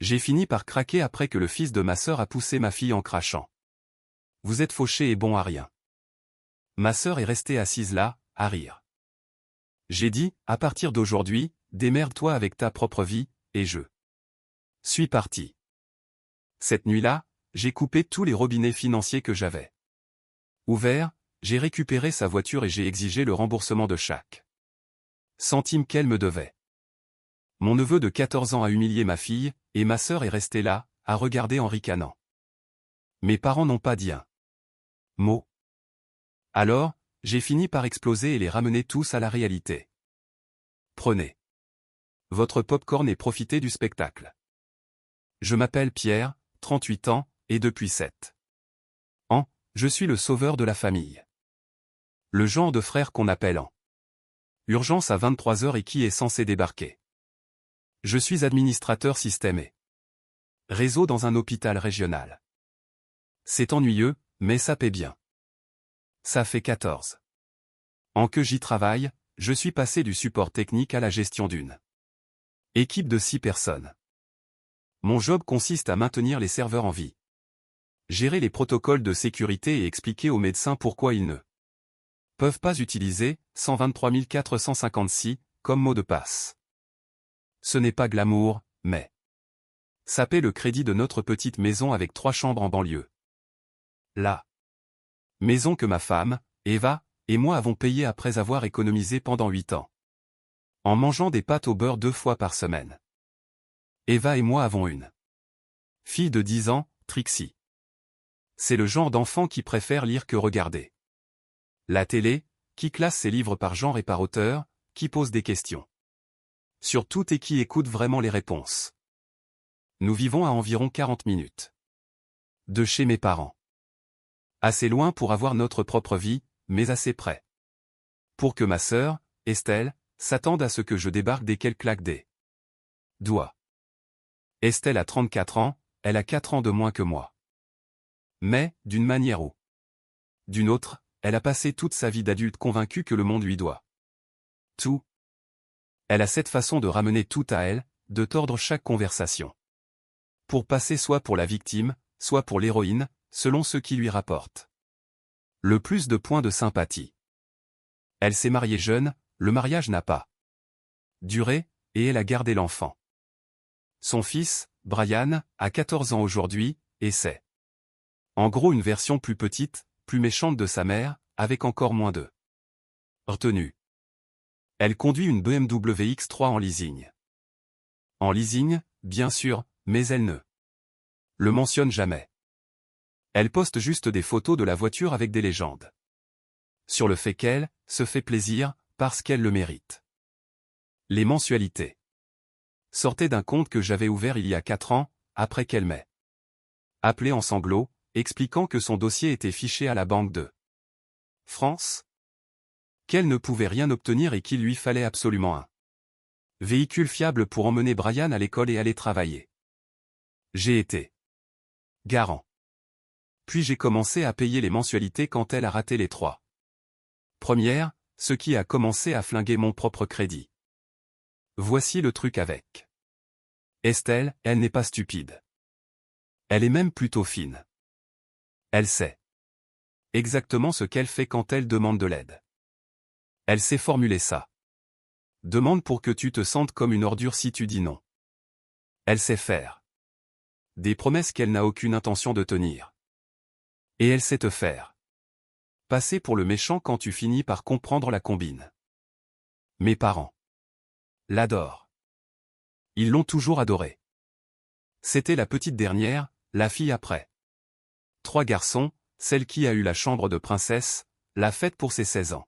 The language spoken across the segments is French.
J'ai fini par craquer après que le fils de ma sœur a poussé ma fille en crachant. Vous êtes fauché et bon à rien. Ma sœur est restée assise là, à rire. J'ai dit, à partir d'aujourd'hui, démerde-toi avec ta propre vie, et je suis parti. Cette nuit-là, j'ai coupé tous les robinets financiers que j'avais ouverts, j'ai récupéré sa voiture et j'ai exigé le remboursement de chaque centime qu'elle me devait. Mon neveu de 14 ans a humilié ma fille, et ma sœur est restée là, à regarder en ricanant. Mes parents n'ont pas dit un mot. Alors, j'ai fini par exploser et les ramener tous à la réalité. Prenez votre popcorn et profitez du spectacle. Je m'appelle Pierre, 38 ans, et depuis 7 ans, je suis le sauveur de la famille. Le genre de frère qu'on appelle en urgence à 23 heures et qui est censé débarquer. Je suis administrateur système et réseau dans un hôpital régional. C'est ennuyeux, mais ça paie bien. Ça fait 14 ans que j'y travaille, je suis passé du support technique à la gestion d'une équipe de 6 personnes. Mon job consiste à maintenir les serveurs en vie, gérer les protocoles de sécurité et expliquer aux médecins pourquoi ils ne peuvent pas utiliser 123 456 comme mot de passe. Ce n'est pas glamour, mais ça paie le crédit de notre petite maison avec 3 chambres en banlieue. La maison que ma femme, Eva, et moi avons payée après avoir économisé pendant 8 ans. En mangeant des pâtes au beurre 2 fois par semaine. Eva et moi avons une fille de 10 ans, Trixie. C'est le genre d'enfant qui préfère lire que regarder la télé, qui classe ses livres par genre et par auteur, qui pose des questions sur tout et qui écoute vraiment les réponses. Nous vivons à environ 40 minutes de chez mes parents. Assez loin pour avoir notre propre vie, mais assez près pour que ma sœur, Estelle, s'attende à ce que je débarque dès qu'elle claque des doigts. Estelle a 34 ans, elle a 4 ans de moins que moi. Mais, d'une manière ou d'une autre, elle a passé toute sa vie d'adulte convaincue que le monde lui doit tout. Elle a cette façon de ramener tout à elle, de tordre chaque conversation. Pour passer soit pour la victime, soit pour l'héroïne, selon ce qui lui rapporte le plus de points de sympathie. Elle s'est mariée jeune, le mariage n'a pas duré, et elle a gardé l'enfant. Son fils, Brian, a 14 ans aujourd'hui, et c'est en gros une version plus petite, plus méchante de sa mère, avec encore moins de retenue. Elle conduit une BMW X3 en leasing. En leasing, bien sûr, mais elle ne le mentionne jamais. Elle poste juste des photos de la voiture avec des légendes sur le fait qu'elle se fait plaisir, parce qu'elle le mérite. Les mensualités sortaient d'un compte que j'avais ouvert il y a 4 ans, après qu'elle m'ait appelé en sanglots, expliquant que son dossier était fiché à la Banque de France, qu'elle ne pouvait rien obtenir et qu'il lui fallait absolument un véhicule fiable pour emmener Brian à l'école et aller travailler. J'ai été garant. Puis j'ai commencé à payer les mensualités quand elle a raté les 3 premières, ce qui a commencé à flinguer mon propre crédit. Voici le truc avec Estelle, elle n'est pas stupide. Elle est même plutôt fine. Elle sait exactement ce qu'elle fait quand elle demande de l'aide. Elle sait formuler ça. Demande pour que tu te sentes comme une ordure si tu dis non. Elle sait faire des promesses qu'elle n'a aucune intention de tenir. Et elle sait te faire passer pour le méchant quand tu finis par comprendre la combine. Mes parents l'adorent. Ils l'ont toujours adorée. C'était la petite dernière, la fille après 3 garçons, celle qui a eu la chambre de princesse, la fête pour ses 16 ans.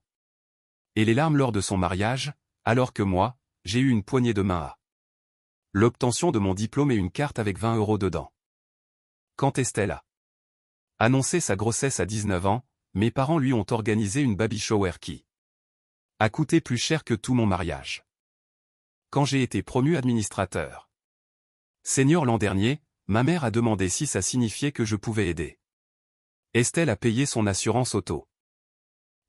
Et les larmes lors de son mariage, alors que moi, j'ai eu une poignée de main à l'obtention de mon diplôme et une carte avec 20 € dedans. Quand Estelle a annoncé sa grossesse à 19 ans, mes parents lui ont organisé une baby shower qui a coûté plus cher que tout mon mariage. Quand j'ai été promu administrateur senior l'an dernier, ma mère a demandé si ça signifiait que je pouvais aider Estelle a payé son assurance auto.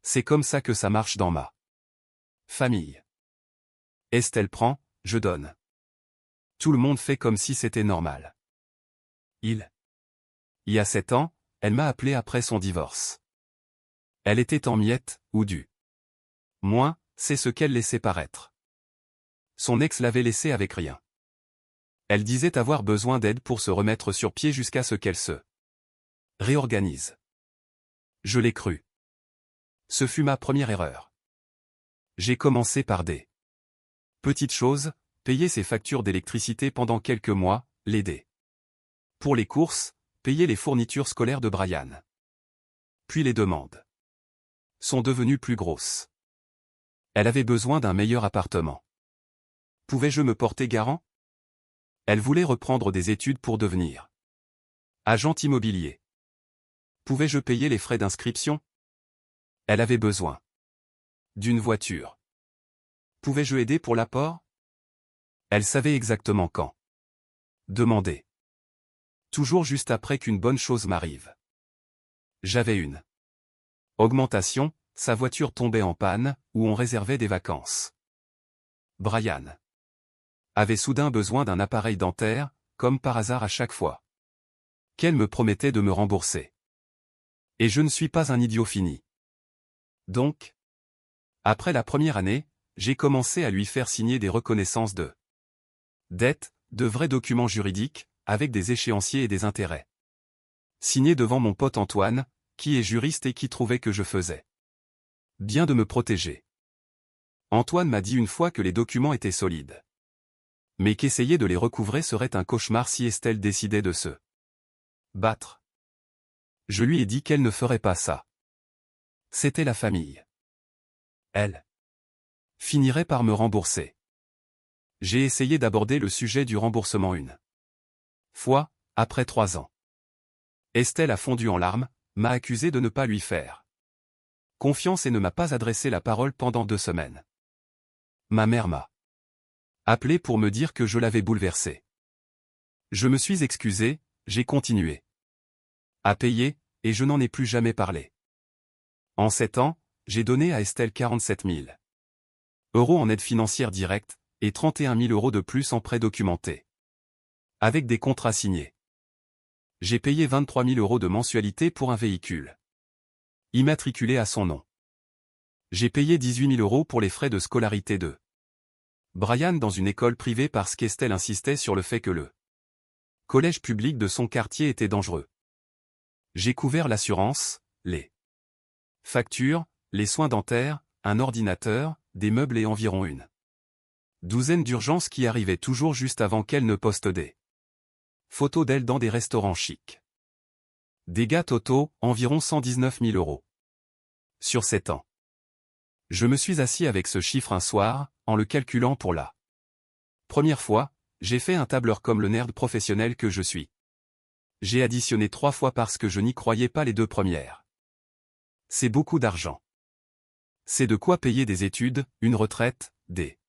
C'est comme ça que ça marche dans ma famille. Estelle prend, je donne. Tout le monde fait comme si c'était normal. Il y a 7 ans, elle m'a appelé après son divorce. Elle était en miettes, ou du moins, c'est ce qu'elle laissait paraître. Son ex l'avait laissée avec rien. Elle disait avoir besoin d'aide pour se remettre sur pied jusqu'à ce qu'elle se réorganise. Je l'ai cru. Ce fut ma première erreur. J'ai commencé par des petites choses, payer ses factures d'électricité pendant quelques mois, l'aider pour les courses, payer les fournitures scolaires de Brian. Puis les demandes sont devenues plus grosses. Elle avait besoin d'un meilleur appartement. Pouvais-je me porter garant? Elle voulait reprendre des études pour devenir agent immobilier. Pouvais-je payer les frais d'inscription? Elle avait besoin d'une voiture. Pouvais-je aider pour l'apport? Elle savait exactement quand demander. Toujours juste après qu'une bonne chose m'arrive. J'avais une augmentation, sa voiture tombait en panne, ou on réservait des vacances. Brian avait soudain besoin d'un appareil dentaire, comme par hasard à chaque fois qu'elle me promettait de me rembourser. Et je ne suis pas un idiot fini. Donc, après la première année, j'ai commencé à lui faire signer des reconnaissances de dettes, de vrais documents juridiques, avec des échéanciers et des intérêts. Signés devant mon pote Antoine, qui est juriste et qui trouvait que je faisais bien de me protéger. Antoine m'a dit une fois que les documents étaient solides. Mais qu'essayer de les recouvrer serait un cauchemar si Estelle décidait de se battre. Je lui ai dit qu'elle ne ferait pas ça. C'était la famille. Elle finirait par me rembourser. J'ai essayé d'aborder le sujet du remboursement une fois, après 3 ans. Estelle a fondu en larmes, m'a accusé de ne pas lui faire confiance et ne m'a pas adressé la parole pendant 2 semaines. Ma mère m'a appelé pour me dire que je l'avais bouleversée. Je me suis excusé, j'ai continué à payer, et je n'en ai plus jamais parlé. En 7 ans, j'ai donné à Estelle 47 000 € en aide financière directe, et 31 000 € de plus en prêt documenté. Avec des contrats signés. J'ai payé 23 000 € de mensualité pour un véhicule immatriculé à son nom. J'ai payé 18 000 € pour les frais de scolarité de Brian dans une école privée parce qu'Estelle insistait sur le fait que le collège public de son quartier était dangereux. J'ai couvert l'assurance, les factures, les soins dentaires, un ordinateur, des meubles et environ une douzaine d'urgences qui arrivaient toujours juste avant qu'elle ne poste des photos d'elle dans des restaurants chics. Dégâts totaux, environ 119 000 €. Sur 7 ans. Je me suis assis avec ce chiffre un soir, en le calculant pour la première fois, j'ai fait un tableur comme le nerd professionnel que je suis. J'ai additionné 3 fois parce que je n'y croyais pas les 2 premières. C'est beaucoup d'argent. C'est de quoi payer des études, une retraite, des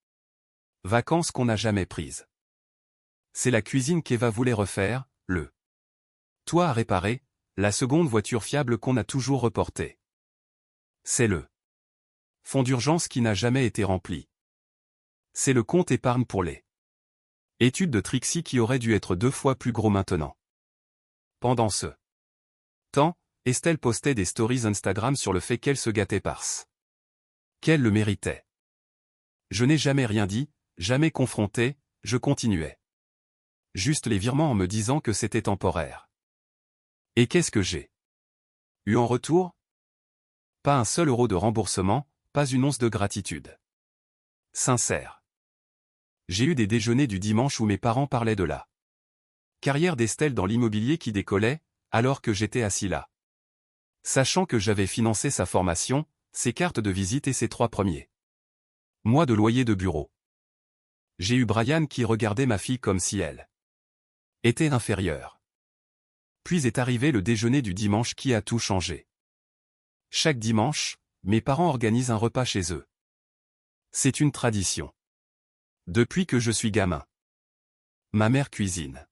vacances qu'on n'a jamais prises. C'est la cuisine qu'Eva voulait refaire, le toit à réparer, la seconde voiture fiable qu'on a toujours reportée. C'est le fonds d'urgence qui n'a jamais été rempli. C'est le compte épargne pour les études de Trixie qui aurait dû être 2 fois plus gros maintenant. Pendant ce temps, Estelle postait des stories Instagram sur le fait qu'elle se gâtait parce qu'elle le méritait. Je n'ai jamais rien dit, jamais confronté, je continuais. Juste les virements en me disant que c'était temporaire. Et qu'est-ce que j'ai eu en retour? Pas un seul euro de remboursement, pas une once de gratitude sincère. J'ai eu des déjeuners du dimanche où mes parents parlaient de la carrière d'Estelle dans l'immobilier qui décollait, alors que j'étais assis là. Sachant que j'avais financé sa formation, ses cartes de visite et ses 3 premiers mois de loyer de bureau. J'ai eu Brian qui regardait ma fille comme si elle était inférieure. Puis est arrivé le déjeuner du dimanche qui a tout changé. Chaque dimanche, mes parents organisent un repas chez eux. C'est une tradition. Depuis que je suis gamin. Ma mère cuisine.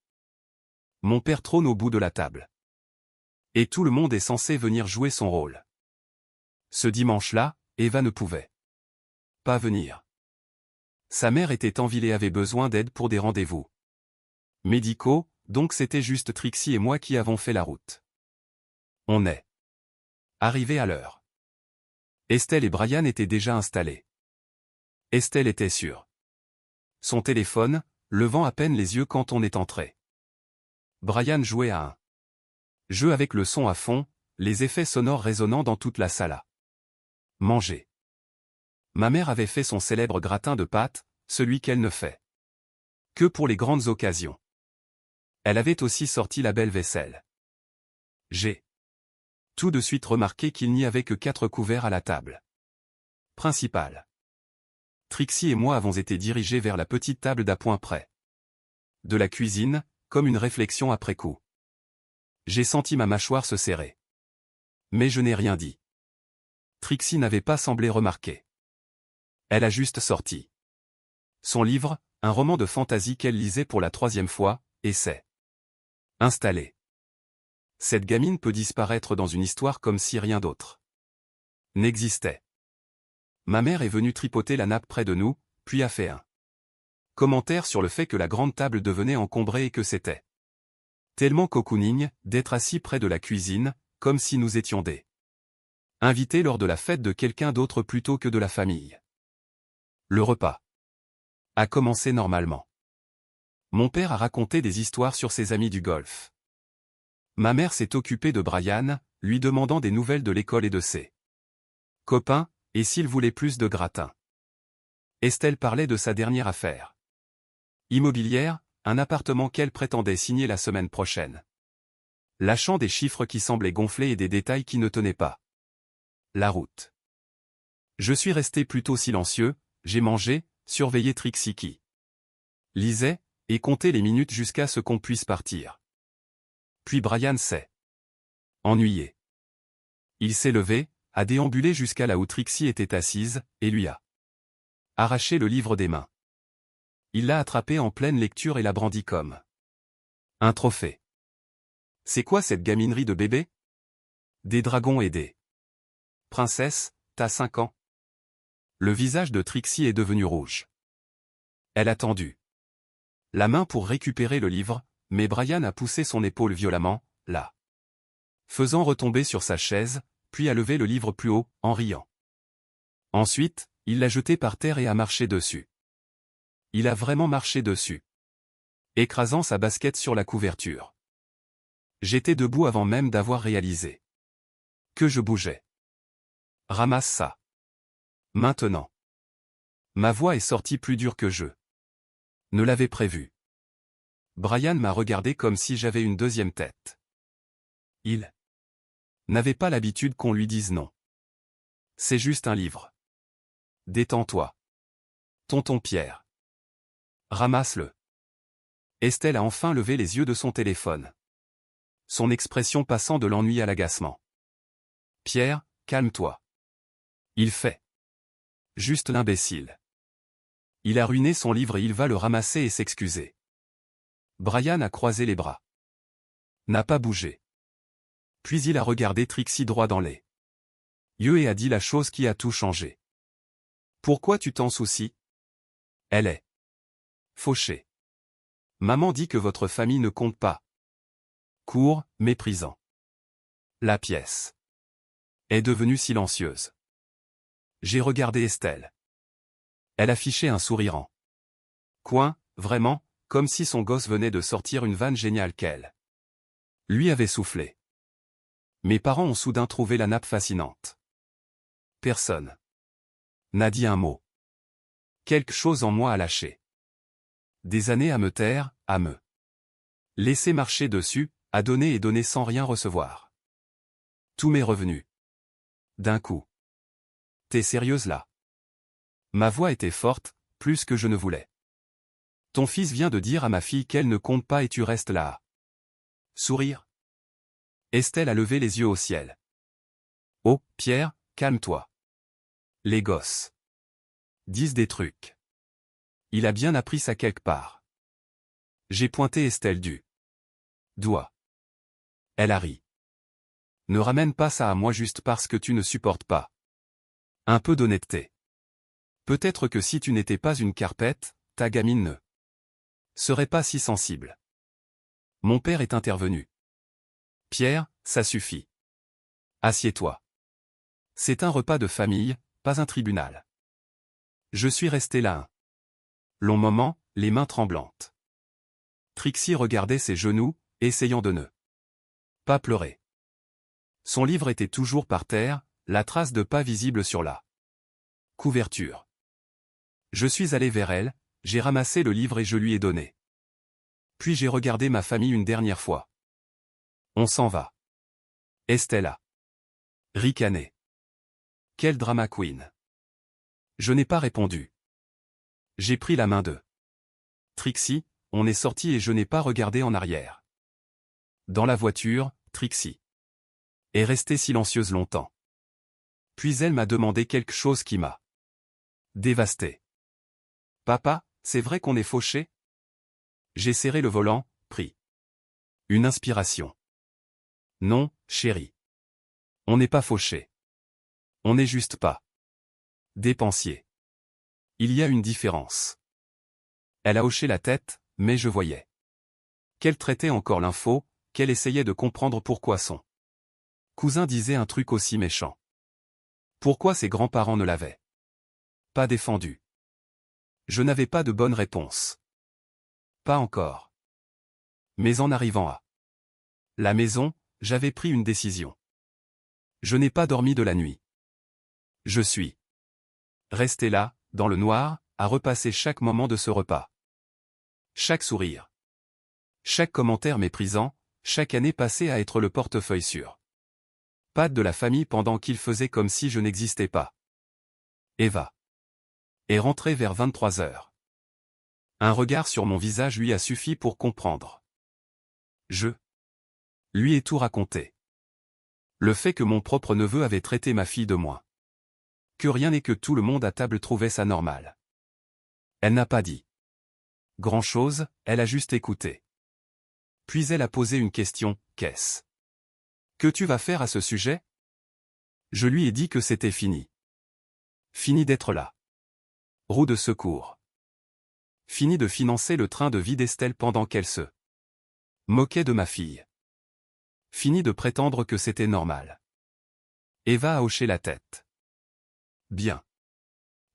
Mon père trône au bout de la table. Et tout le monde est censé venir jouer son rôle. Ce dimanche-là, Eva ne pouvait pas venir. Sa mère était en ville et avait besoin d'aide pour des rendez-vous. Médicaux, donc c'était juste Trixie et moi qui avons fait la route. On est arrivé à l'heure. Estelle et Brian étaient déjà installés. Estelle était sur son téléphone, levant à peine les yeux quand on est entré. Brian jouait à un jeu avec le son à fond, les effets sonores résonnant dans toute la salle. Manger. Ma mère avait fait son célèbre gratin de pâtes, celui qu'elle ne fait que pour les grandes occasions. Elle avait aussi sorti la belle vaisselle. J'ai tout de suite remarqué qu'il n'y avait que 4 couverts à la table principale. Trixie et moi avons été dirigés vers la petite table d'appoint près de la cuisine, comme une réflexion après coup. J'ai senti ma mâchoire se serrer. Mais je n'ai rien dit. Trixie n'avait pas semblé remarquer. Elle a juste sorti son livre, un roman de fantaisie qu'elle lisait pour la 3e fois, et s'est installée. Cette gamine peut disparaître dans une histoire comme si rien d'autre n'existait. Ma mère est venue tripoter la nappe près de nous, puis a fait un commentaire sur le fait que la grande table devenait encombrée et que c'était tellement cocooning d'être assis près de la cuisine, comme si nous étions des invités lors de la fête de quelqu'un d'autre plutôt que de la famille. Le repas a commencé normalement. Mon père a raconté des histoires sur ses amis du golf. Ma mère s'est occupée de Brian, lui demandant des nouvelles de l'école et de ses copains, et s'il voulait plus de gratin. Estelle parlait de sa dernière affaire immobilière, un appartement qu'elle prétendait signer la semaine prochaine. Lâchant des chiffres qui semblaient gonflés et des détails qui ne tenaient pas la route. Je suis resté plutôt silencieux, j'ai mangé, surveillé Trixie qui lisait, et compté les minutes jusqu'à ce qu'on puisse partir. Puis Brian s'est ennuyé. Il s'est levé, a déambulé jusqu'à là où Trixie était assise, et lui a arraché le livre des mains. Il l'a attrapé en pleine lecture et l'a brandi comme un trophée. C'est quoi cette gaminerie de bébé? Des dragons et des princesses, t'as 5 ans? Le visage de Trixie est devenu rouge. Elle a tendu la main pour récupérer le livre, mais Brian a poussé son épaule violemment, la faisant retomber sur sa chaise, puis a levé le livre plus haut, en riant. Ensuite, il l'a jeté par terre et a marché dessus. Il a vraiment marché dessus, écrasant sa basket sur la couverture. J'étais debout avant même d'avoir réalisé que je bougeais. Ramasse ça. Maintenant. Ma voix est sortie plus dure que je ne l'avais prévu. Brian m'a regardé comme si j'avais une deuxième tête. Il n'avait pas l'habitude qu'on lui dise non. C'est juste un livre. Détends-toi. Tonton Pierre. Ramasse-le. Estelle a enfin levé les yeux de son téléphone. Son expression passant de l'ennui à l'agacement. Pierre, calme-toi. Il fait juste l'imbécile. Il a ruiné son livre et il va le ramasser et s'excuser. Brian a croisé les bras. N'a pas bougé. Puis il a regardé Trixie droit dans les yeux et a dit la chose qui a tout changé. Pourquoi tu t'en soucies? Elle est fauchée. Maman dit que votre famille ne compte pas. Court, méprisant. La pièce est devenue silencieuse. J'ai regardé Estelle. Elle affichait un sourire en coin, vraiment, comme si son gosse venait de sortir une vanne géniale qu'elle lui avait soufflé. Mes parents ont soudain trouvé la nappe fascinante. Personne n'a dit un mot. Quelque chose en moi a lâché. Des années à me taire, à me laisser marcher dessus, à donner et donner sans rien recevoir. Tout m'est revenu. D'un coup. T'es sérieuse là? Ma voix était forte, plus que je ne voulais. Ton fils vient de dire à ma fille qu'elle ne compte pas et tu restes là à sourire. Estelle a levé les yeux au ciel. Oh, Pierre, calme-toi. Les gosses disent des trucs. Il a bien appris ça quelque part. J'ai pointé Estelle du doigt. Elle a ri. Ne ramène pas ça à moi juste parce que tu ne supportes pas. Un peu d'honnêteté. Peut-être que si tu n'étais pas une carpette, ta gamine ne serait pas si sensible. Mon père est intervenu. Pierre, ça suffit. Assieds-toi. C'est un repas de famille, pas un tribunal. Je suis resté là un long moment, les mains tremblantes. Trixie regardait ses genoux, essayant de ne pas pleurer. Son livre était toujours par terre, la trace de pas visible sur la couverture. Je suis allé vers elle, j'ai ramassé le livre et je lui ai donné. Puis j'ai regardé ma famille une dernière fois. On s'en va. Estelle a ricané. Quel drama queen. Je n'ai pas répondu. J'ai pris la main de Trixie, on est sorti et je n'ai pas regardé en arrière. Dans la voiture, Trixie est restée silencieuse longtemps. Puis elle m'a demandé quelque chose qui m'a dévasté. Papa, c'est vrai qu'on est fauché? J'ai serré le volant, pris une inspiration. Non, chérie. On n'est pas fauché. On n'est juste pas dépensier. Il y a une différence. Elle a hoché la tête, mais je voyais qu'elle traitait encore l'info, qu'elle essayait de comprendre pourquoi son cousin disait un truc aussi méchant. Pourquoi ses grands-parents ne l'avaient pas défendu? Je n'avais pas de bonne réponse. Pas encore. Mais en arrivant à la maison, j'avais pris une décision. Je n'ai pas dormi de la nuit. Je suis resté là, dans le noir, à repasser chaque moment de ce repas. Chaque sourire. Chaque commentaire méprisant, chaque année passée à être le portefeuille sur pattes de la famille pendant qu'il faisait comme si je n'existais pas. Eva est rentrée vers 23 heures. Un regard sur mon visage lui a suffi pour comprendre. Je lui ai tout raconté. Le fait que mon propre neveu avait traité ma fille de moins que rien et que tout le monde à table trouvait ça normal. Elle n'a pas dit grand-chose, elle a juste écouté. Puis elle a posé une question, qu'est-ce que tu vas faire à ce sujet? Je lui ai dit que c'était fini. Fini d'être là. Roue de secours. Fini de financer le train de vie d'Estelle pendant qu'elle se moquait de ma fille. Fini de prétendre que c'était normal. Eva a hoché la tête. Bien.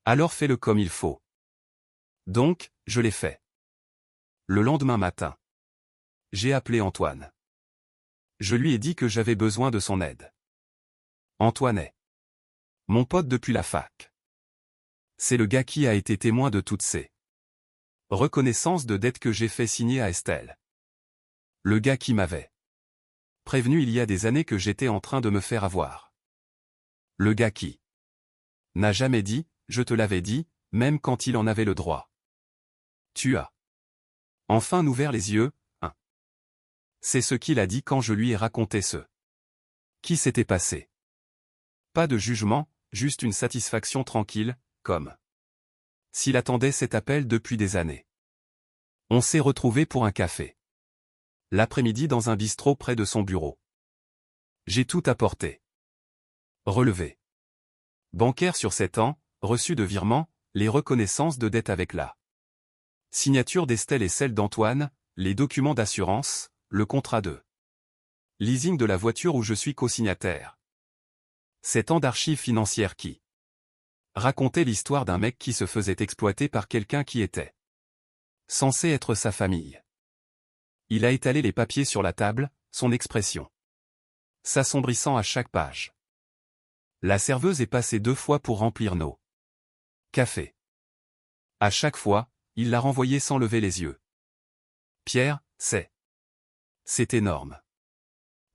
Alors fais-le comme il faut. Donc, je l'ai fait. Le lendemain matin. J'ai appelé Antoine. Je lui ai dit que j'avais besoin de son aide. Antoine est mon pote depuis la fac. C'est le gars qui a été témoin de toutes ces reconnaissances de dettes que j'ai fait signer à Estelle. Le gars qui m'avait prévenu il y a des années que j'étais en train de me faire avoir. Le gars qui n'a jamais dit, je te l'avais dit, même quand il en avait le droit. Tu as enfin ouvert les yeux, hein. C'est ce qu'il a dit quand je lui ai raconté ce qui s'était passé. Pas de jugement, juste une satisfaction tranquille, comme s'il attendait cet appel depuis des années. On s'est retrouvés pour un café. L'après-midi dans un bistrot près de son bureau. J'ai tout apporté. Relevé bancaire sur 7 ans, reçu de virements, les reconnaissances de dette avec la signature d'Estelle et celle d'Antoine, les documents d'assurance, le contrat de leasing de la voiture où je suis co-signataire. 7 ans d'archives financières qui racontait l'histoire d'un mec qui se faisait exploiter par quelqu'un qui était censé être sa famille. Il a étalé les papiers sur la table, son expression s'assombrissant à chaque page. La serveuse est passée 2 fois pour remplir nos cafés. À chaque fois, il l'a renvoyé sans lever les yeux. Pierre, c'est énorme.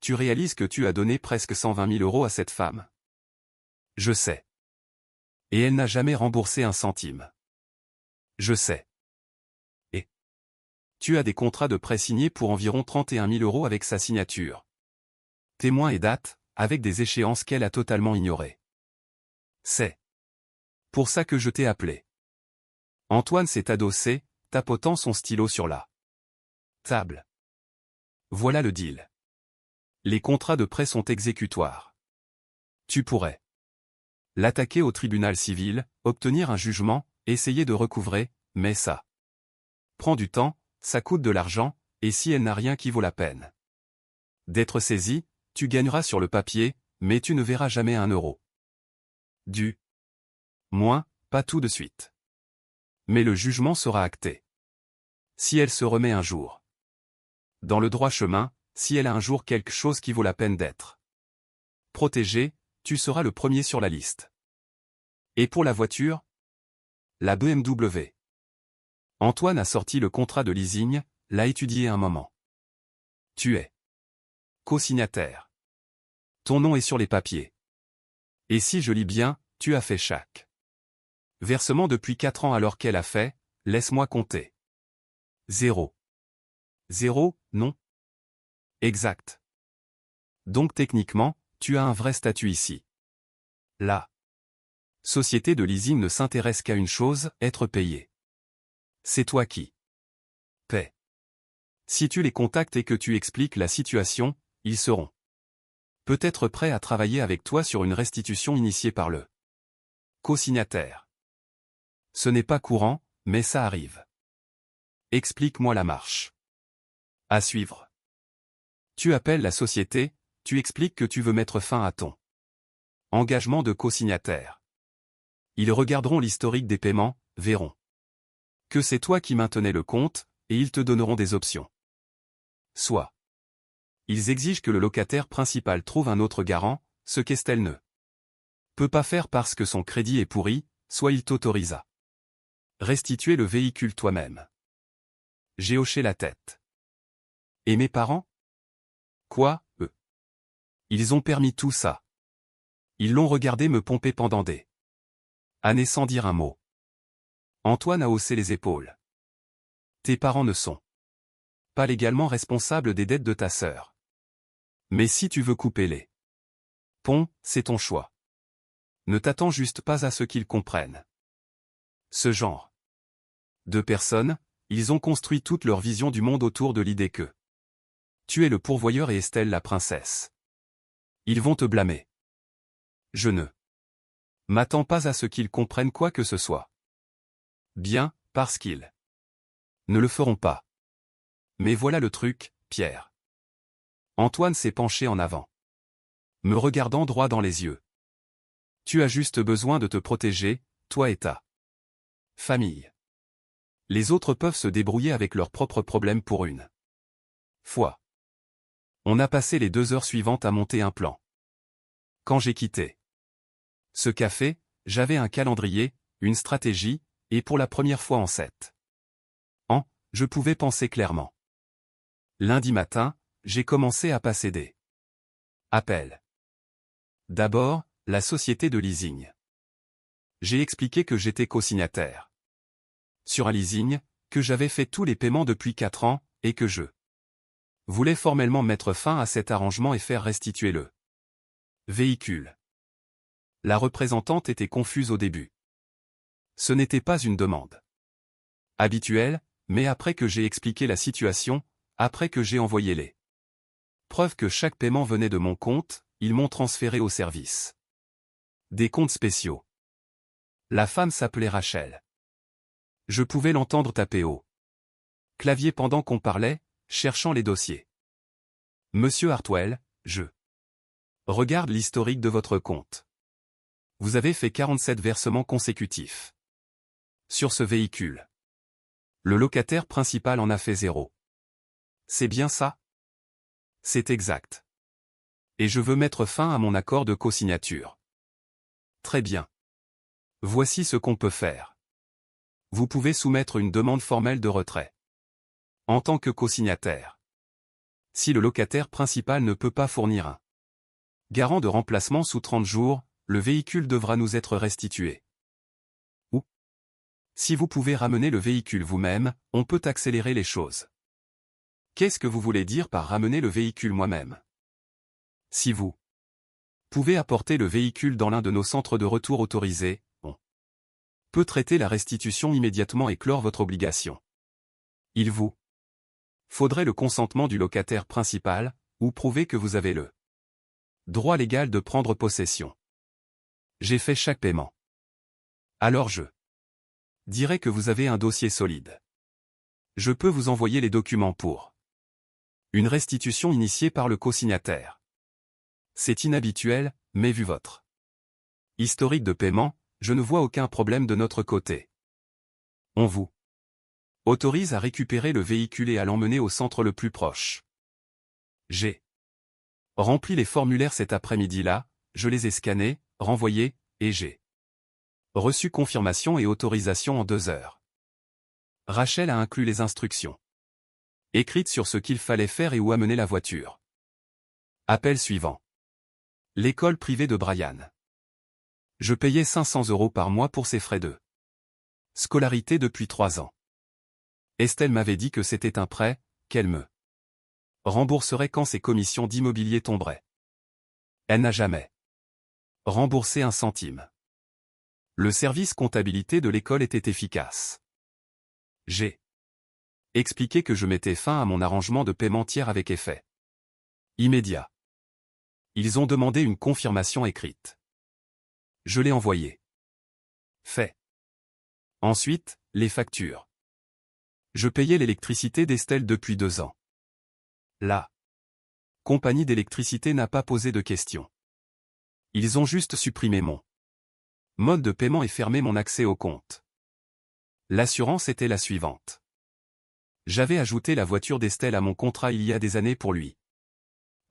Tu réalises que tu as donné presque 120 000 € à cette femme? Je sais. Et elle n'a jamais remboursé un centime. Je sais. Et tu as des contrats de prêt signés pour environ 31 000 € avec sa signature. Témoins et dates, avec des échéances qu'elle a totalement ignorées. C'est pour ça que je t'ai appelé. Antoine s'est adossé, tapotant son stylo sur la table. Voilà le deal. Les contrats de prêt sont exécutoires. Tu pourrais l'attaquer au tribunal civil, obtenir un jugement, essayer de recouvrer, mais ça prend du temps, ça coûte de l'argent, et si elle n'a rien qui vaut la peine d'être saisie, tu gagneras sur le papier, mais tu ne verras jamais 1 euro. Du moins, pas tout de suite. Mais le jugement sera acté. Si elle se remet un jour dans le droit chemin, si elle a un jour quelque chose qui vaut la peine d'être protégée, tu seras le premier sur la liste. Et pour la voiture? La BMW. Antoine a sorti le contrat de leasing, l'a étudié un moment. Tu es co-signataire. Ton nom est sur les papiers. Et si je lis bien, tu as fait chaque versement depuis 4 ans alors qu'elle a fait, laisse-moi compter. 0. 0, non? Exact. Donc techniquement, tu as un vrai statut ici. La société de leasing ne s'intéresse qu'à une chose, être payé. C'est toi qui paie. Si tu les contactes et que tu expliques la situation, ils seront peut-être prêts à travailler avec toi sur une restitution initiée par le co-signataire. Ce n'est pas courant, mais ça arrive. Explique-moi la marche. À suivre. Tu appelles la société, tu expliques que tu veux mettre fin à ton engagement de co-signataire. Ils regarderont l'historique des paiements, verront que c'est toi qui maintenais le compte, et ils te donneront des options. Soit ils exigent que le locataire principal trouve un autre garant, ce qu'Estelle ne peut pas faire parce que son crédit est pourri, soit il t'autorise à restituer le véhicule toi-même. J'ai hoché la tête. Et mes parents? Quoi, eux? Ils ont permis tout ça. Ils l'ont regardé me pomper pendant des années sans dire un mot. Antoine a haussé les épaules. Tes parents ne sont pas légalement responsables des dettes de ta sœur. Mais si tu veux couper les ponts, c'est ton choix. Ne t'attends juste pas à ce qu'ils comprennent. Ce genre de personnes, ils ont construit toute leur vision du monde autour de l'idée que tu es le pourvoyeur et Estelle la princesse. Ils vont te blâmer. Je ne m'attends pas à ce qu'ils comprennent quoi que ce soit. Bien, parce qu'ils ne le feront pas. Mais voilà le truc, Pierre. Antoine s'est penché en avant, me regardant droit dans les yeux. Tu as juste besoin de te protéger, toi et ta famille. Les autres peuvent se débrouiller avec leurs propres problèmes pour une fois. On a passé les 2 heures suivantes à monter un plan. Quand j'ai quitté ce café, j'avais un calendrier, une stratégie, et pour la première fois en 7 ans, je pouvais penser clairement. Lundi matin, j'ai commencé à passer des appels. D'abord, la société de leasing. J'ai expliqué que j'étais co-signataire sur un leasing, que j'avais fait tous les paiements depuis 4 ans, et que je voulais formellement mettre fin à cet arrangement et faire restituer le véhicule. La représentante était confuse au début. Ce n'était pas une demande habituelle, mais après que j'ai expliqué la situation, après que j'ai envoyé les preuves que chaque paiement venait de mon compte, ils m'ont transféré au service des comptes spéciaux. La femme s'appelait Rachel. Je pouvais l'entendre taper au clavier pendant qu'on parlait, cherchant les dossiers. Monsieur Hartwell, je regarde l'historique de votre compte. Vous avez fait 47 versements consécutifs sur ce véhicule. Le locataire principal en a fait 0. C'est bien ça? C'est exact. Et je veux mettre fin à mon accord de co-signature. Très bien. Voici ce qu'on peut faire. Vous pouvez soumettre une demande formelle de retrait. En tant que co-signataire. Si le locataire principal ne peut pas fournir un garant de remplacement sous 30 jours, le véhicule devra nous être restitué. Ou, si vous pouvez ramener le véhicule vous-même, on peut accélérer les choses. Qu'est-ce que vous voulez dire par ramener le véhicule moi-même? Si vous pouvez apporter le véhicule dans l'un de nos centres de retour autorisés, on peut traiter la restitution immédiatement et clore votre obligation. Il vous faudrait le consentement du locataire principal, ou prouver que vous avez le droit légal de prendre possession. J'ai fait chaque paiement. Alors je dirais que vous avez un dossier solide. Je peux vous envoyer les documents pour Une restitution initiée par le co-signataire. C'est inhabituel, mais vu votre historique de paiement, je ne vois aucun problème de notre côté. On vous autorise à récupérer le véhicule et à l'emmener au centre le plus proche. J'ai rempli les formulaires cet après-midi-là, je les ai scannés, renvoyés, et j'ai reçu confirmation et autorisation en 2 heures. Rachel a inclus les instructions écrites sur ce qu'il fallait faire et où amener la voiture. Appel suivant. L'école privée de Brian. Je payais 500 € par mois pour ses frais de scolarité depuis 3 ans. Estelle m'avait dit que c'était un prêt, qu'elle me rembourserait quand ses commissions d'immobilier tomberaient. Elle n'a jamais remboursé un centime. Le service comptabilité de l'école était efficace. J'ai expliqué que je mettais fin à mon arrangement de paiement tiers avec effet immédiat. Ils ont demandé une confirmation écrite. Je l'ai envoyée. Fait. Ensuite, les factures. Je payais l'électricité d'Estelle depuis 2 ans. La compagnie d'électricité n'a pas posé de questions. Ils ont juste supprimé mon mode de paiement et fermé mon accès au compte. L'assurance était la suivante. J'avais ajouté la voiture d'Estelle à mon contrat il y a des années pour lui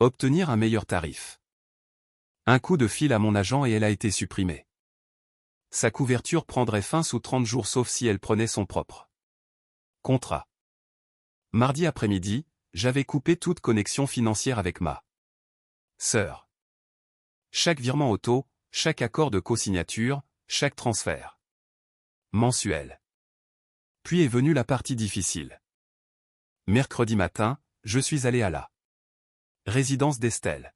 obtenir un meilleur tarif. Un coup de fil à mon agent et elle a été supprimée. Sa couverture prendrait fin sous 30 jours sauf si elle prenait son propre contrat. Mardi après-midi, j'avais coupé toute connexion financière avec ma sœur. Chaque virement auto, chaque accord de co-signature, chaque transfert mensuel. Puis est venue la partie difficile. Mercredi matin, je suis allé à la résidence d'Estelle.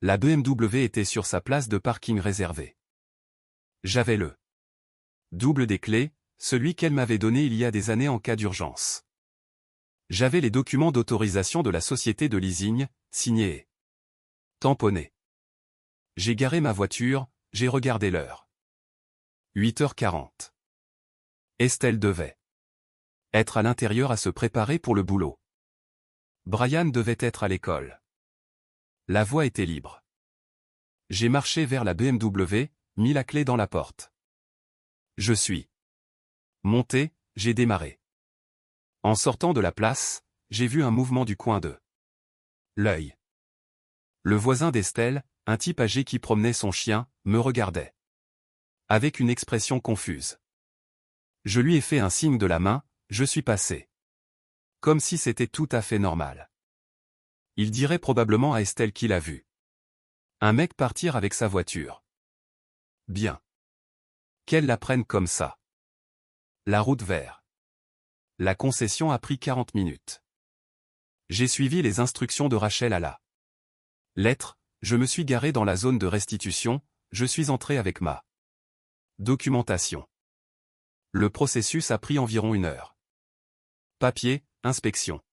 La BMW était sur sa place de parking réservée. J'avais le double des clés, celui qu'elle m'avait donné il y a des années en cas d'urgence. J'avais les documents d'autorisation de la société de leasing, signés et tamponnés. J'ai garé ma voiture, j'ai regardé l'heure. 8h40. Estelle devait être à l'intérieur à se préparer pour le boulot. Brian devait être à l'école. La voie était libre. J'ai marché vers la BMW, mis la clé dans la porte. Je suis monté, j'ai démarré. En sortant de la place, j'ai vu un mouvement du coin de l'œil. Le voisin d'Estelle, un type âgé qui promenait son chien, me regardait avec une expression confuse. Je lui ai fait un signe de la main, je suis passé. Comme si c'était tout à fait normal. Il dirait probablement à Estelle qu'il a vu un mec partir avec sa voiture. Bien. Qu'elle la prenne comme ça. La route vers la concession a pris 40 minutes. J'ai suivi les instructions de Rachel à la lettre, je me suis garé dans la zone de restitution, je suis entré avec ma documentation. Le processus a pris environ 1 heure. Papier, inspection.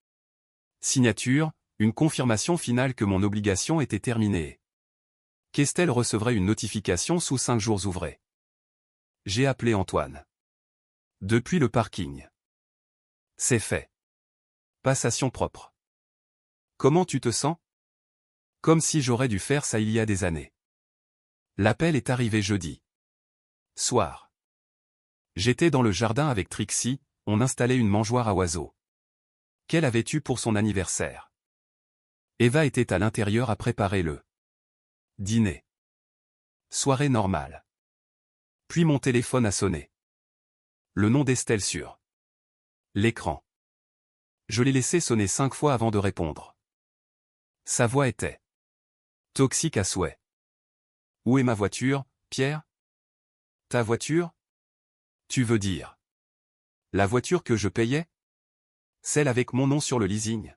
Signature, une confirmation finale que mon obligation était terminée. Qu'Estelle recevrait une notification sous 5 jours ouvrés. J'ai appelé Antoine. Depuis le parking. C'est fait. Passation propre. Comment tu te sens? Comme si j'aurais dû faire ça il y a des années. L'appel est arrivé jeudi soir. J'étais dans le jardin avec Trixie, on installait une mangeoire à oiseaux. Qu'elle avait eu pour son anniversaire. Eva était à l'intérieur à préparer le dîner. Soirée normale. Puis mon téléphone a sonné. Le nom d'Estelle sur l'écran. Je l'ai laissé sonner 5 fois avant de répondre. Sa voix était toxique à souhait. Où est ma voiture, Pierre? Ta voiture? Tu veux dire la voiture que je payais? Celle avec mon nom sur le leasing?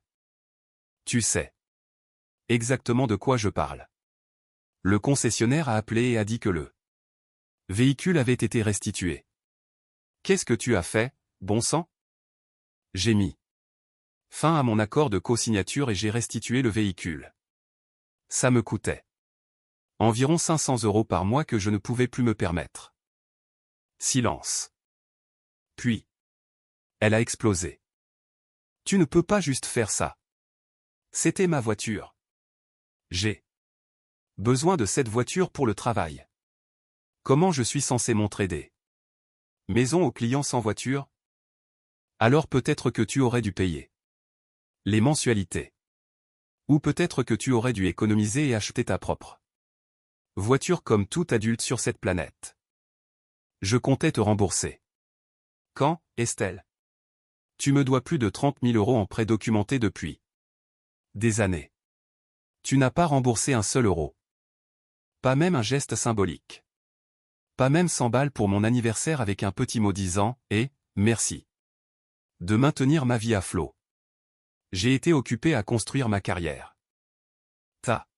Tu sais exactement de quoi je parle. Le concessionnaire a appelé et a dit que le véhicule avait été restitué. Qu'est-ce que tu as fait, bon sang? J'ai mis fin à mon accord de co-signature et j'ai restitué le véhicule. Ça me coûtait environ 500 € par mois que je ne pouvais plus me permettre. Silence. Puis, elle a explosé. Tu ne peux pas juste faire ça. C'était ma voiture. J'ai besoin de cette voiture pour le travail. Comment je suis censé montrer des maisons aux clients sans voiture? Alors peut-être que tu aurais dû payer les mensualités. Ou peut-être que tu aurais dû économiser et acheter ta propre voiture comme tout adulte sur cette planète. Je comptais te rembourser. Quand, Estelle? Tu me dois plus de 30 000 € en prêt documenté depuis des années. Tu n'as pas remboursé un seul euro. Pas même un geste symbolique. Pas même 100 balles pour mon anniversaire avec un petit mot disant « et, merci » de maintenir ma vie à flot. J'ai été occupé à construire ma carrière. Ta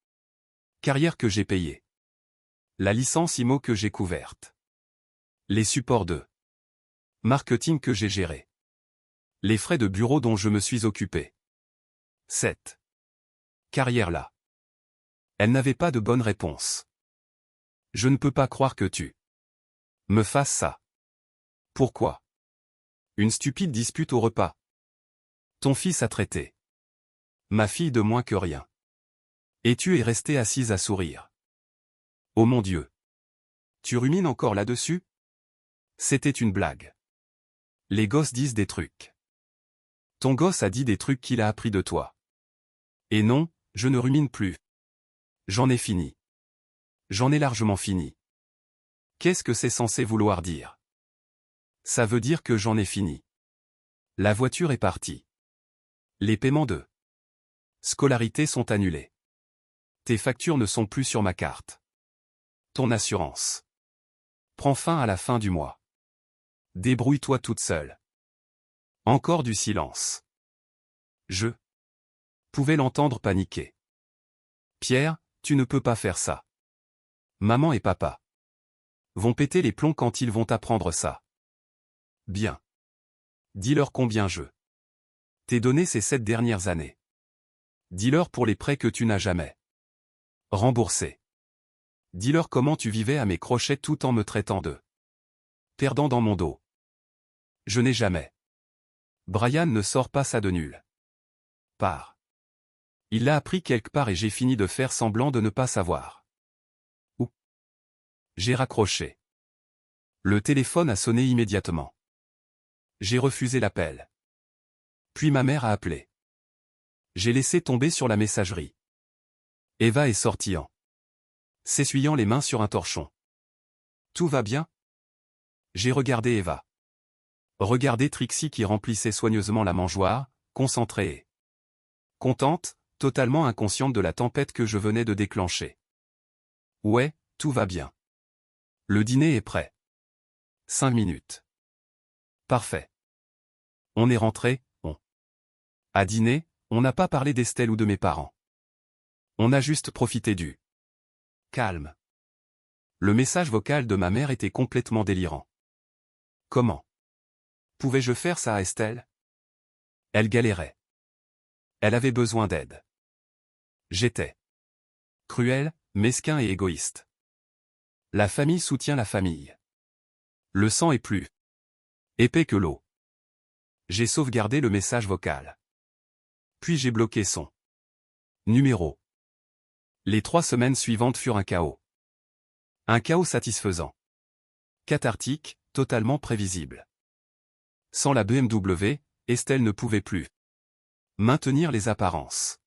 carrière que j'ai payée. La licence IMO que j'ai couverte. Les supports de marketing que j'ai gérés. Les frais de bureau dont je me suis occupé. Cette carrière-là. Elle n'avait pas de bonne réponse. Je ne peux pas croire que tu me fasses ça. Pourquoi? Une stupide dispute au repas. Ton fils a traité ma fille de moins que rien. Et tu es restée assise à sourire. Oh mon Dieu! Tu rumines encore là-dessus? C'était une blague. Les gosses disent des trucs. Ton gosse a dit des trucs qu'il a appris de toi. Et non, je ne rumine plus. J'en ai fini. J'en ai largement fini. Qu'est-ce que c'est censé vouloir dire? Ça veut dire que j'en ai fini. La voiture est partie. Les paiements de scolarité sont annulés. Tes factures ne sont plus sur ma carte. Ton assurance prend fin à la fin du mois. Débrouille-toi toute seule. Encore du silence. Je pouvais l'entendre paniquer. Pierre, tu ne peux pas faire ça. Maman et papa vont péter les plombs quand ils vont apprendre ça. Bien. Dis-leur combien je t'ai donné ces 7 dernières années. Dis-leur pour les prêts que tu n'as jamais remboursés. Dis-leur comment tu vivais à mes crochets tout en me traitant de perdant dans mon dos. Je n'ai jamais. Brian ne sort pas ça de nul part. Il l'a appris quelque part et j'ai fini de faire semblant de ne pas savoir. Où? J'ai raccroché. Le téléphone a sonné immédiatement. J'ai refusé l'appel. Puis ma mère a appelé. J'ai laissé tomber sur la messagerie. Eva est sortie en s'essuyant les mains sur un torchon. Tout va bien? J'ai regardé Eva. Regardé Trixie qui remplissait soigneusement la mangeoire, concentrée et contente, totalement inconsciente de la tempête que je venais de déclencher. Ouais, tout va bien. Le dîner est prêt. 5 minutes. Parfait. On est rentré, on a dîné, on n'a pas parlé d'Estelle ou de mes parents. On a juste profité du calme. Le message vocal de ma mère était complètement délirant. Comment pouvais-je faire ça à Estelle? Elle galérait. Elle avait besoin d'aide. J'étais cruel, mesquin et égoïste. La famille soutient la famille. Le sang est plus épais que l'eau. J'ai sauvegardé le message vocal. Puis j'ai bloqué son numéro. Les 3 semaines suivantes furent un chaos. Un chaos satisfaisant. Cathartique, totalement prévisible. Sans la BMW, Estelle ne pouvait plus maintenir les apparences.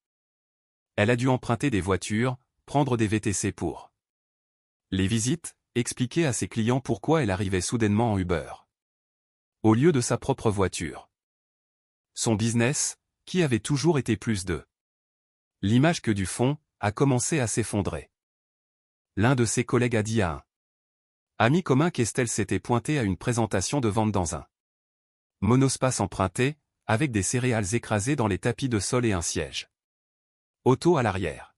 Elle a dû emprunter des voitures, prendre des VTC pour les visites, expliquer à ses clients pourquoi elle arrivait soudainement en Uber au lieu de sa propre voiture. Son business, qui avait toujours été plus de l'image que du fond, a commencé à s'effondrer. L'un de ses collègues a dit à un ami commun qu'Estelle s'était pointée à une présentation de vente dans un monospace emprunté, avec des céréales écrasées dans les tapis de sol et un siège auto à l'arrière.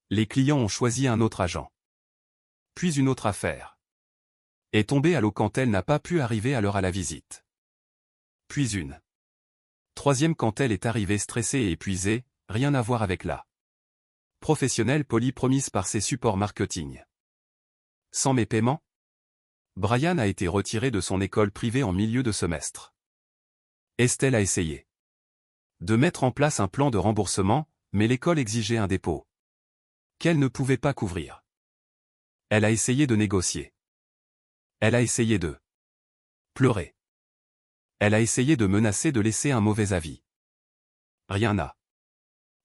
Les clients ont choisi un autre agent. Puis une autre affaire est tombée à l'eau quand elle n'a pas pu arriver à l'heure à la visite. Puis une troisième quand elle est arrivée stressée et épuisée, rien à voir avec la professionnelle polie promise par ses supports marketing. Sans mes paiements, Brian a été retiré de son école privée en milieu de semestre. Estelle a essayé De mettre en place un plan de remboursement, mais l'école exigeait un dépôt qu'elle ne pouvait pas couvrir. Elle a essayé de négocier. Elle a essayé de pleurer. Elle a essayé de menacer de laisser un mauvais avis. Rien n'a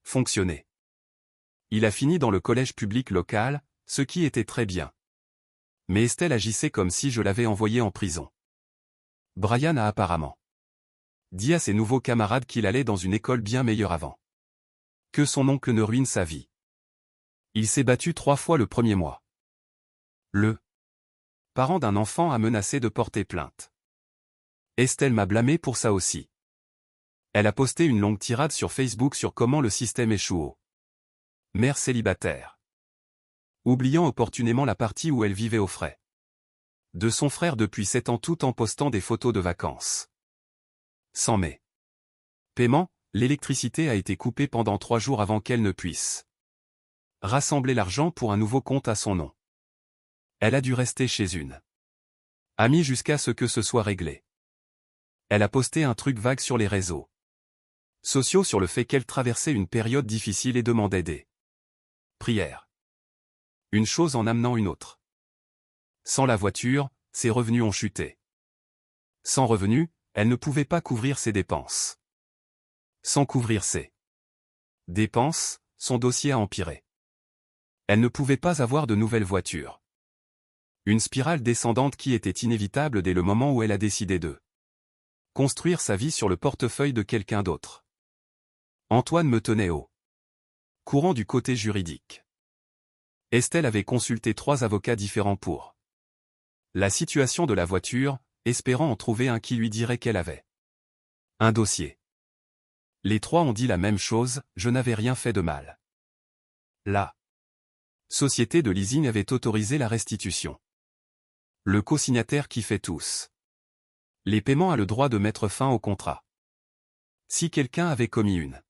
fonctionné. Il a fini dans le collège public local, ce qui était très bien. Mais Estelle agissait comme si je l'avais envoyé en prison. Brian a apparemment dit à ses nouveaux camarades qu'il allait dans une école bien meilleure avant. Que son oncle ne ruine sa vie. Il s'est battu 3 fois le premier mois. Le parent d'un enfant a menacé de porter plainte. Estelle m'a blâmé pour ça aussi. Elle a posté une longue tirade sur Facebook sur comment le système échoue. Mère célibataire. Oubliant opportunément la partie où elle vivait aux frais de son frère depuis 7 ans tout en postant des photos de vacances. Sans mai. Paiement, l'électricité a été coupée pendant 3 jours avant qu'elle ne puisse rassembler l'argent pour un nouveau compte à son nom. Elle a dû rester chez une amie jusqu'à ce que ce soit réglé. Elle a posté un truc vague sur les réseaux sociaux sur le fait qu'elle traversait une période difficile et demandait des prières. Une chose en amenant une autre. Sans la voiture, ses revenus ont chuté. Sans revenus, elle ne pouvait pas couvrir ses dépenses. Sans couvrir ses dépenses, son dossier a empiré. Elle ne pouvait pas avoir de nouvelle voiture. Une spirale descendante qui était inévitable dès le moment où elle a décidé de construire sa vie sur le portefeuille de quelqu'un d'autre. Antoine me tenait au courant du côté juridique. Estelle avait consulté 3 avocats différents pour la situation de la voiture, espérant en trouver un qui lui dirait qu'elle avait un dossier. Les 3 ont dit la même chose, je n'avais rien fait de mal. La société de leasing avait autorisé la restitution. Le co-signataire qui fait tous les paiements a le droit de mettre fin au contrat. Si quelqu'un avait commis une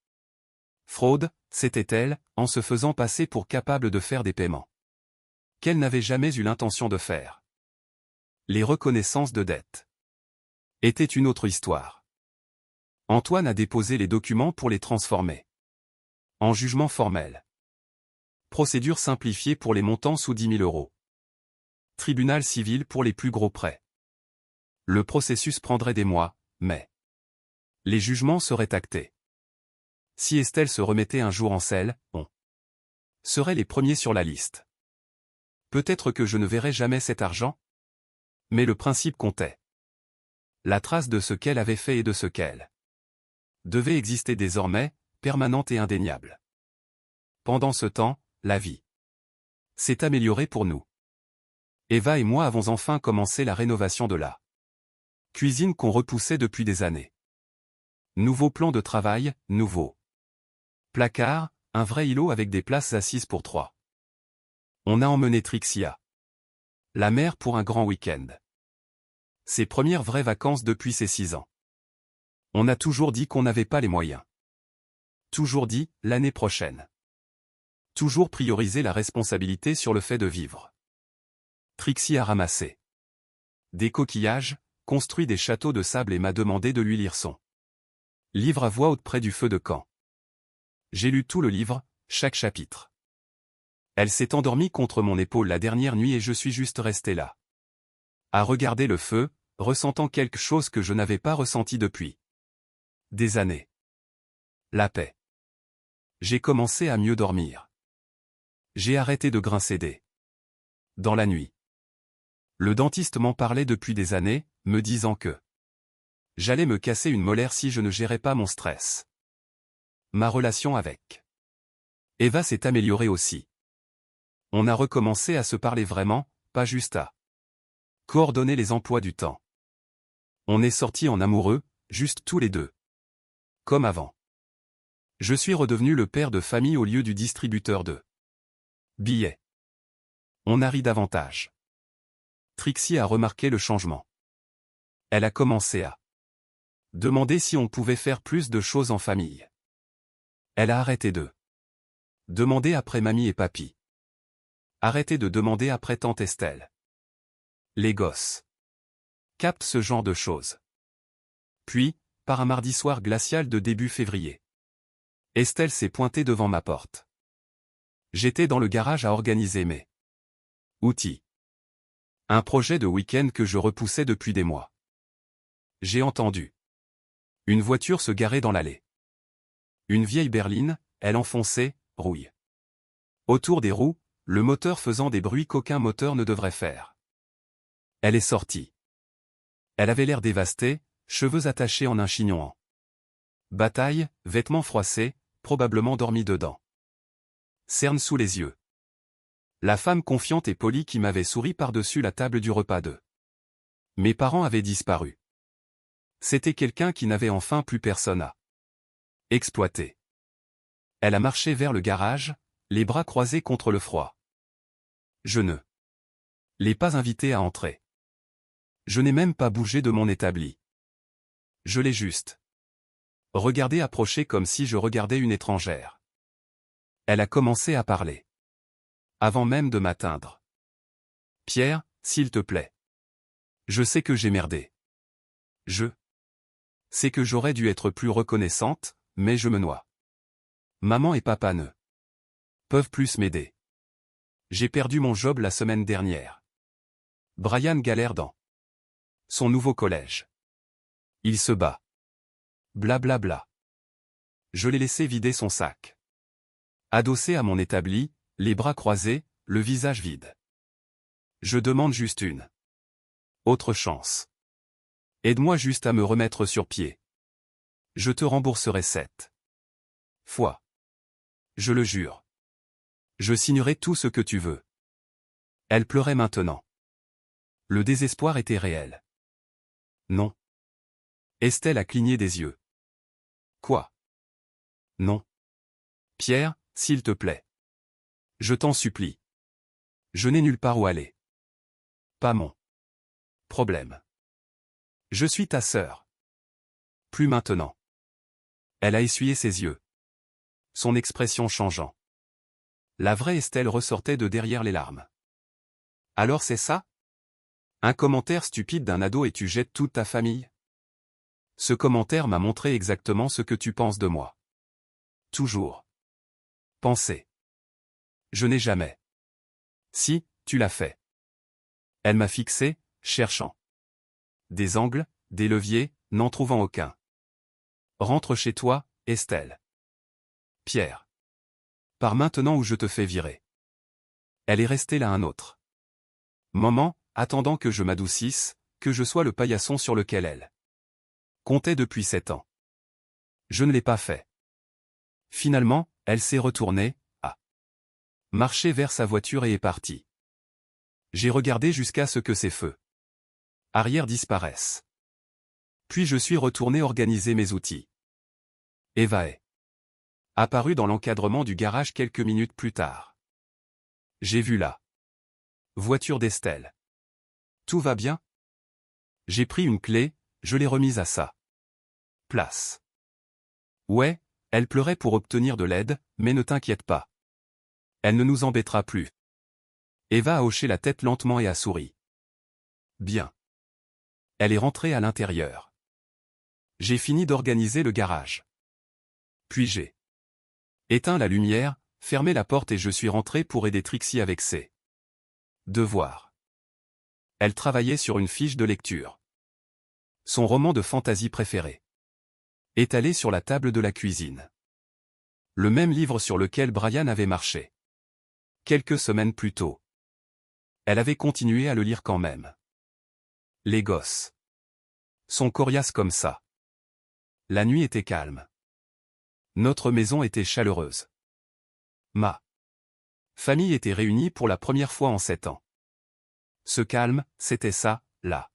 fraude, c'était elle, en se faisant passer pour capable de faire des paiements qu'elle n'avait jamais eu l'intention de faire. Les reconnaissances de dette étaient une autre histoire. Antoine a déposé les documents pour les transformer en jugement formel. Procédure simplifiée pour les montants sous 10 000 €. Tribunal civil pour les plus gros prêts. Le processus prendrait des mois, mais les jugements seraient actés. Si Estelle se remettait un jour en selle, on serait les premiers sur la liste. Peut-être que je ne verrais jamais cet argent, mais le principe comptait. La trace de ce qu'elle avait fait et de ce qu'elle devait exister désormais, permanente et indéniable. Pendant ce temps, la vie s'est améliorée pour nous. Eva et moi avons enfin commencé la rénovation de la cuisine qu'on repoussait depuis des années. Nouveau plan de travail, nouveau placard, un vrai îlot avec des places assises pour 3. On a emmené Trixie à la mer pour un grand week-end. Ses premières vraies vacances depuis ses 6 ans. On a toujours dit qu'on n'avait pas les moyens. Toujours dit, l'année prochaine. Toujours prioriser la responsabilité sur le fait de vivre. Trixie a ramassé des coquillages, construit des châteaux de sable et m'a demandé de lui lire son livre à voix haute près du feu de camp. J'ai lu tout le livre, chaque chapitre. Elle s'est endormie contre mon épaule la dernière nuit et je suis juste resté là, à regarder le feu, ressentant quelque chose que je n'avais pas ressenti depuis des années. La paix. J'ai commencé à mieux dormir. J'ai arrêté de grincer des dents la nuit. Le dentiste m'en parlait depuis des années, me disant que j'allais me casser une molaire si je ne gérais pas mon stress. Ma relation avec Eva s'est améliorée aussi. On a recommencé à se parler vraiment, pas juste à coordonner les emplois du temps. On est sortis en amoureux, juste tous les deux. Comme avant. Je suis redevenu le père de famille au lieu du distributeur de billets. On a ri davantage. Trixie a remarqué le changement. Elle a commencé à demander si on pouvait faire plus de choses en famille. Elle a arrêté de demander après mamie et papy. Arrêtez de demander après tante Estelle. Les gosses captent ce genre de choses. Puis, par un mardi soir glacial de début février. Estelle s'est pointée devant ma porte. J'étais dans le garage à organiser mes outils. Un projet de week-end que je repoussais depuis des mois. J'ai entendu une voiture se garer dans l'allée. Une vieille berline, elle enfonçait, rouille. Autour des roues, le moteur faisant des bruits qu'aucun moteur ne devrait faire. Elle est sortie. Elle avait l'air dévastée, cheveux attachés en un chignon. Bataille, vêtements froissés, probablement dormi dedans. Cerne sous les yeux. La femme confiante et polie qui m'avait souri par-dessus la table du repas de mes parents avait disparu. C'était quelqu'un qui n'avait enfin plus personne à exploiter. Elle a marché vers le garage, les bras croisés contre le froid. Je ne l'ai pas invitée à entrer. Je n'ai même pas bougé de mon établi. Je l'ai juste regardée approcher comme si je regardais une étrangère. Elle a commencé à parler. Avant même de m'atteindre. Pierre, s'il te plaît. Je sais que j'ai merdé. Je sais que j'aurais dû être plus reconnaissante, mais je me noie. Maman et papa ne peuvent plus m'aider. J'ai perdu mon job la semaine dernière. Brian galère dans son nouveau collège. Il se bat. Blablabla. Bla bla. Je l'ai laissé vider son sac. Adossé à mon établi, les bras croisés, le visage vide. Je demande juste une autre chance. Aide-moi juste à me remettre sur pied. Je te rembourserai 7 fois. Je le jure. Je signerai tout ce que tu veux. Elle pleurait maintenant. Le désespoir était réel. Non. Estelle a cligné des yeux. Quoi? Non. Pierre, s'il te plaît. Je t'en supplie. Je n'ai nulle part où aller. Pas mon problème. Je suis ta sœur. Plus maintenant. Elle a essuyé ses yeux. Son expression changeant. La vraie Estelle ressortait de derrière les larmes. Alors c'est ça? Un commentaire stupide d'un ado et tu jettes toute ta famille? Ce commentaire m'a montré exactement ce que tu penses de moi. Toujours. Penser. Je n'ai jamais. Si, tu l'as fait. Elle m'a fixé, cherchant des angles, des leviers, n'en trouvant aucun. Rentre chez toi, Estelle. Pierre. Pars maintenant ou je te fais virer. Elle est restée là un autre moment, attendant que je m'adoucisse, que je sois le paillasson sur lequel elle comptait depuis 7 ans. Je ne l'ai pas fait. Finalement, elle s'est retournée, a marché vers sa voiture et est partie. J'ai regardé jusqu'à ce que ses feux arrière disparaissent. Puis je suis retourné organiser mes outils. Eva est apparue dans l'encadrement du garage quelques minutes plus tard. J'ai vu la voiture d'Estelle. Tout va bien? J'ai pris une clé, je l'ai remise à sa place. Ouais, elle pleurait pour obtenir de l'aide, mais ne t'inquiète pas. Elle ne nous embêtera plus. Eva a hoché la tête lentement et a souri. Bien. Elle est rentrée à l'intérieur. J'ai fini d'organiser le garage. Puis j'ai éteint la lumière, fermé la porte et je suis rentré pour aider Trixie avec ses devoirs. Elle travaillait sur une fiche de lecture. Son roman de fantaisie préféré. Étalé sur la table de la cuisine. Le même livre sur lequel Brian avait marché. Quelques semaines plus tôt. Elle avait continué à le lire quand même. Les gosses sont coriaces comme ça. La nuit était calme. Notre maison était chaleureuse. Ma famille était réunie pour la première fois en 7 ans. Ce calme, c'était ça, là.